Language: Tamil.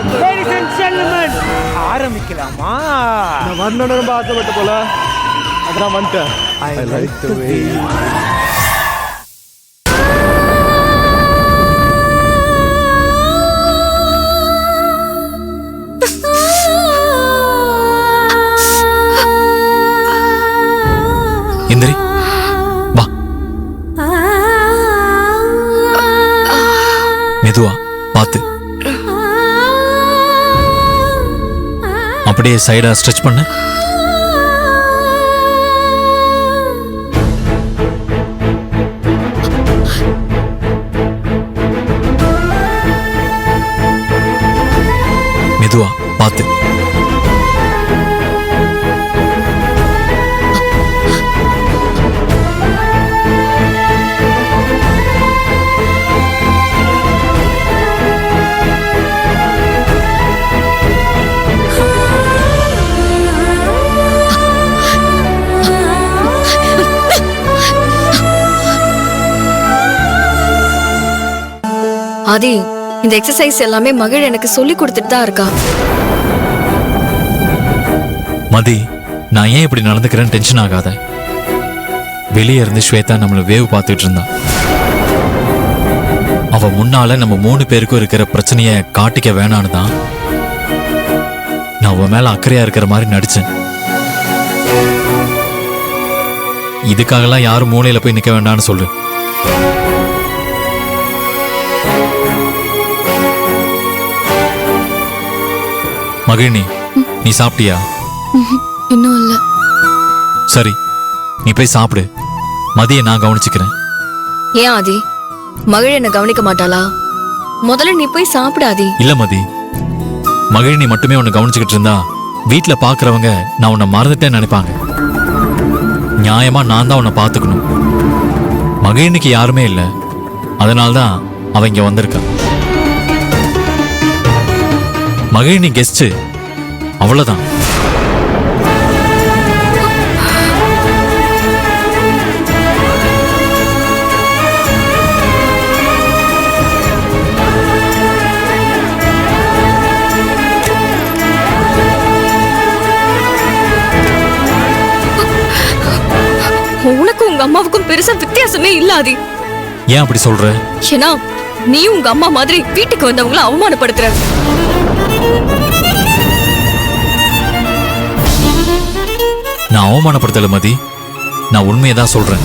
Ladies and gentlemen, ஆரம்பிக்கலாமா? நான் வரணும்னு ரொம்ப ஆசைப்பட்ட போல அதான் வந்துட்டேன். I like the way. இந்திரி வா, மெதுவா பார்த்து, அப்படியே சைடா ஸ்ட்ரெச் பண்ணு. மெதுவா பார்த்து. ஆதி, இந்த எக்ஸசைஸ் எல்லாமே மகிழ் எனக்கு சொல்லி கொடுத்துட்டு தான் இருக்கா. மதி, நான் ஏன் இப்படி நடந்துக்கிறேன்னு டென்ஷன் ஆகாத. வெளியே இருந்து ஸ்வேதா நம்மளை வேவ் பார்த்துட்டு இருந்தா. அவ முன்னால நம்ம 3 பேருக்கும் இருக்கிற பிரச்சனைய காட்டிக்க வேணான்னு தான் நான் அவ மேல அக்கறையா இருக்கிற மாதிரி நடிச்சேன். இதுக்காகலாம் யாரும் மூலையில போய் நிக்க வேண்டாம்னு சொல்லு. மகிழினி, நீ சாப்பிட்டியா? இன்னும் இல்ல. சரி, நீ போய் சாப்பிடு. மதியை நான் கவனிச்சுக்கிறேன். ஏன் ஆதி, மகிழ் என்ன கவனிக்க மாட்டாளா? முதல்ல நீ போய் சாப்பிடு ஆதி. இல்ல மதி, மகிழினி மட்டுமே உன்னை கவனிச்சுக்கிட்டு இருந்தா வீட்டுல பாக்குறவங்க நான் உன்னை மறந்துட்டேன்னு நினைப்பாங்க. நியாயமா நான் தான் உன்னை பாத்துக்கணும். மகிழினிக்கு யாருமே இல்லை, அதனால்தான் அவ இங்க வந்திருக்கா. மகிழினி கெஸ்ட், அவ்வளவுதான். உனக்கும் உங்க அம்மாவுக்கும் பெருசா வித்தியாசமே இல்லாதி. ஏன் அப்படி சொல்ற? ஏன்னா நீ உங்க அம்மா மாதிரி வீட்டுக்கு வந்தவங்களை அவமானப்படுத்துற. நான் அவமானப்படுத்தல மதி, நான் உண்மையை தான் சொல்றேன்.